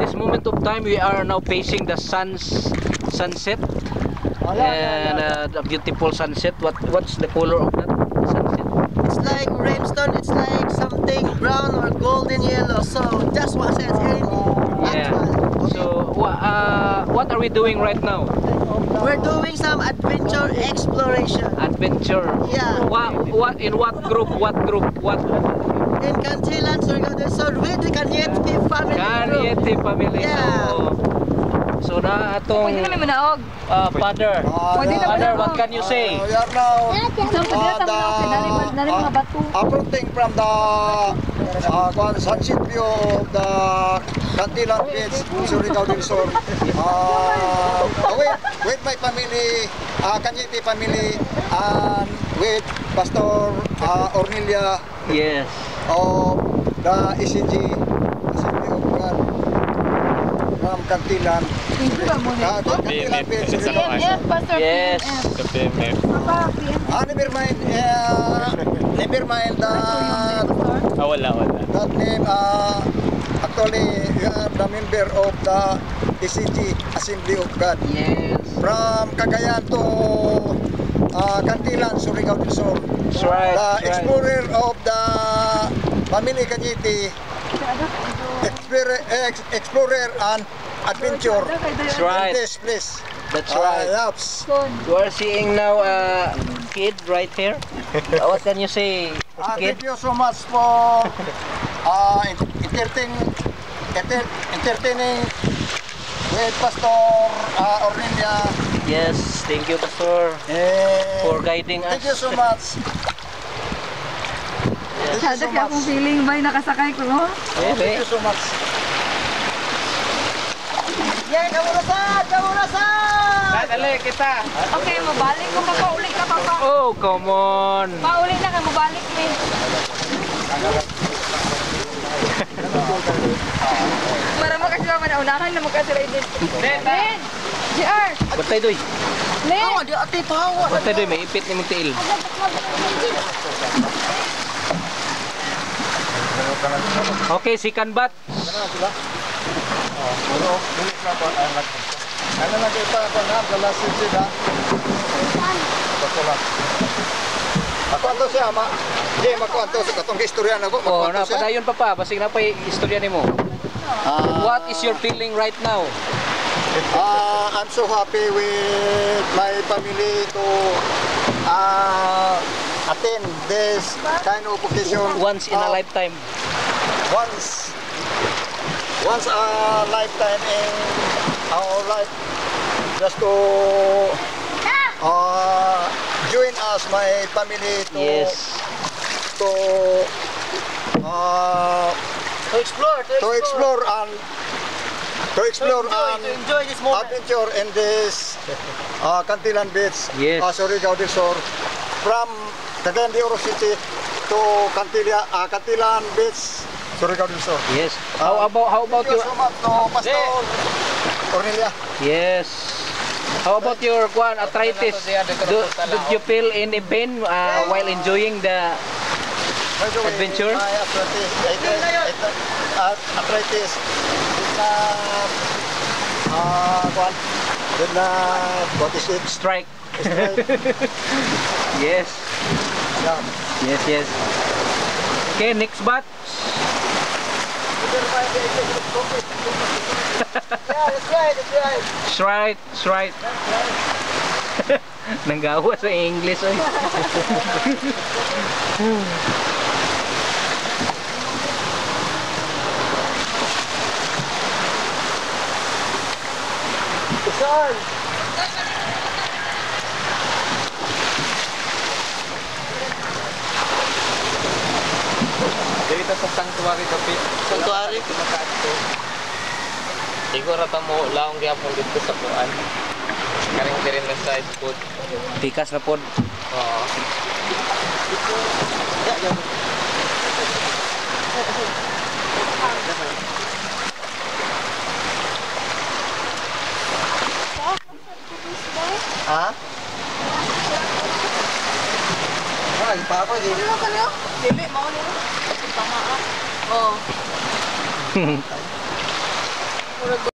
this moment of time, we are now facing the sunset, and the beautiful sunset. What's the color of that sunset? It's like limestone. It's like something brown or golden yellow. So just one sense. Yeah. So what are we doing right now? We're doing some adventure exploration. Adventure. Yeah. What in what group? What group? What? In Cantilan, Surigao del Sur, with the Cañete family. Cañete family. Yeah. So na atong father. Father, what can you say? We are now approaching from the sunset view of the Cantilan Beach, Surigao del Sur. With my family, Cañete family, and with Pastor Ornelia. Yes. Of the ECG, Assembly of God, from Cantilan. Cantilan Beach. Yes. Never mind that. Wala. That name, actually, you are the member of the ECG, Assembly of God. Yes. From Cagayan to Cantilan, Surigao del Sur. That's right. The explorer of the family Cañete, explorer and adventure. That's right. In this place. That's right. You are seeing now a kid right here. What can you say, kid? Thank you so much for entertaining with Pastor Ornelia. Yes, thank you, Pastor, for guiding us. Thank you so much. Sada kaya akong feeling ba nakasakay ko, no? Thank you so much. Yeah, kamurasan! Dali kita. Okay, mabalik ko pa uli ka pa. Oh, come on. Pauli na ka, mabalik mi. Para makasiwa man unahan na magkasira din. Ben! JR! Batay doy. Len! Di ati pawa. Batay doy, may ipit ni mong tiil. Okay, si Kanbat. Ano na kita pa na galas sila. Ako anto siya ma. Di makuanto sa katong istorya na ko. Oh, na padayon pa basig na pa istorya nimo. What is your feeling right now? I'm so happy with my family to attend this kind of occasion. Once in a lifetime. Once a lifetime in our life, just to join us, my family, to explore and enjoy this moment. adventure in this Cantilan Beach, Yes. Surigao del Sur, from Cagayan de Oro City to Cantilan Beach, Surigao del Sur. Yes. How about Thank you your so much to Pastor Ornelia. Yes. How about your arthritis? Did you feel any pain while enjoying the By the way, adventure? My arthritis did not, what is it? strike? Strike. Yes. Yeah. Yes. Okay, next batch. Yeah, that's right. That's right. Nanggawa sa English oy. Son! Dito sa sanctuary kapit. Sanctuary? Kumakato. Siguro mo laong gyapon dito sa kuan. Karing diri na sa food. Pikas na pod. Oo. Ha? Ay, pa ako din. Ano ka niyo? Dili, mao niyo. Tamaan. Oh. murag